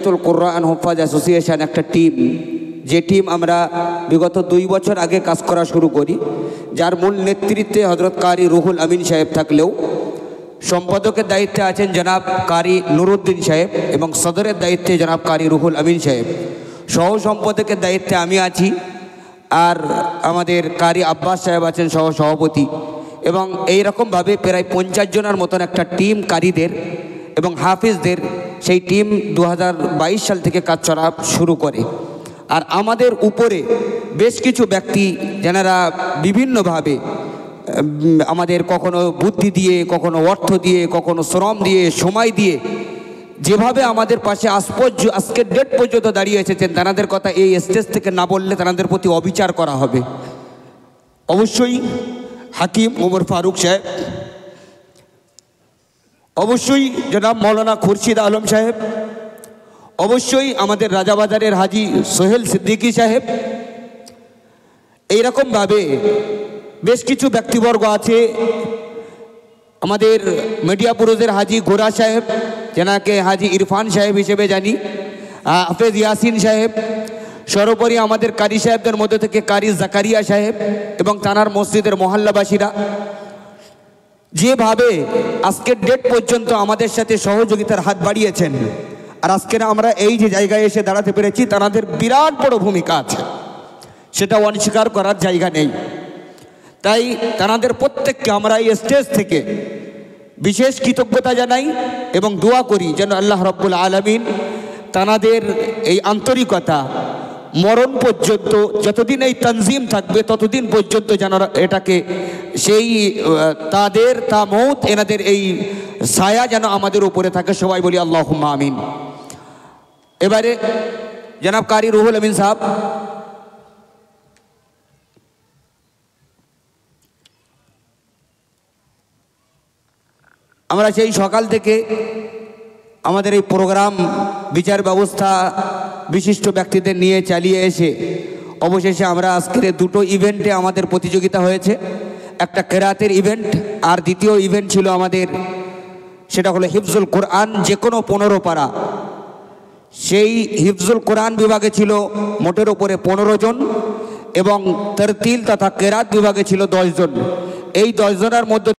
জামিয়াতুল কুরআন হুফাজ association একটা team, যে team আমরা বিগত 2 বছর আগে কাজ করা শুরু করি, যার মূল নেতৃত্বে হযরত কারি রুহুল আমিন সাহেব থাকলেও সম্পাদকের দায়িত্বে আছেন জনাব কারি নুরুদ্দিন সাহেব এবং সদরের দায়িত্বে জনাব কারি রুহুল আমিন সাহেব, সহ সম্পাদকের দায়িত্বে আমি আছি, আর আমাদের কারি আব্বাস সাহেব আছেন সহ সভাপতি। এবং এইরকমভাবে প্রায় 50 জনের মতন একটা টিম কারিদের এবং হাফিজদের, সেই টিম 2022 সাল থেকে কাজ করা শুরু করে। আর আমাদের উপরে বেশ কিছু ব্যক্তি যারা বিভিন্নভাবে আমাদের কখনো বুদ্ধি দিয়ে, কখনো অর্থ দিয়ে, কখনো শ্রম দিয়ে, সময় দিয়ে যেভাবে আমাদের পাশে আজকের ডেট পর্যন্ত দাঁড়িয়ে এসেছেন, তাদের কথা এই স্টেজ থেকে না বললে তাদের প্রতি অবিচার করা হবে। অবশ্যই হাকিম ওমর ফারুক সাহেব, অবশ্যই জনাব মৌলানা খুরশিদ আলম সাহেব, অবশ্যই আমাদের রাজাবাজারের হাজি সোহেল সিদ্দিকী সাহেব, এইরকমভাবে বেশ কিছু ব্যক্তিবর্গ আছে। আমাদের মিডিয়া পুরুষের হাজি গোরা সাহেব, যেনাকে হাজি ইরফান সাহেব হিসেবে জানি, হাফেজ ইয়াসিন সাহেব, সর্বোপরি আমাদের কারি সাহেবদের মধ্যে থেকে কারি জাকারিয়া সাহেব এবং তানার মসজিদের মহল্লাবাসীরা যেভাবে আজকের ডেট পর্যন্ত আমাদের সাথে সহযোগিতার হাত বাড়িয়েছেন, আর আজকের আমরা এই যে জায়গায় এসে দাঁড়াতে পেরেছি, তাদের বিরাট বড় ভূমিকা আছে, সেটা অস্বীকার করার জায়গা নেই। তাই তাদের প্রত্যেককে আমরা এই স্টেজ থেকে বিশেষ কৃতজ্ঞতা জানাই এবং দোয়া করি যেন আল্লাহ রাব্বুল আলামিন তাদের এই আন্তরিকতা মরণ পর্যন্ত, যতদিন এই তানজিম থাকবে ততদিন পর্যন্ত যেন এটাকে সেই তা মৌত এনাদের এই ছায়া যেন আমাদের উপরে থাকে। সবাই বলি আল্লাহুম্মা আমিন। এবারে জনাব কারি রুহুল আমিন সাহেব, আমরা সেই সকাল থেকে আমাদের এই প্রোগ্রাম বিচার ব্যবস্থা বিশিষ্ট ব্যক্তিদের নিয়ে চালিয়ে এসে অবশেষে আমরা আজকের 2টো ইভেন্টে আমাদের প্রতিযোগিতা হয়েছে। একটা কেরাতের ইভেন্ট, আর দ্বিতীয় ইভেন্ট ছিল আমাদের, সেটা হলো হিফজুল কোরআন, যে কোনো 15 পারা। সেই হিফজুল কোরআন বিভাগে ছিল মোটের উপরে 15 জন এবং তারতিল তথা কেরাত বিভাগে ছিল 10 জন। এই 10 জনের মধ্যে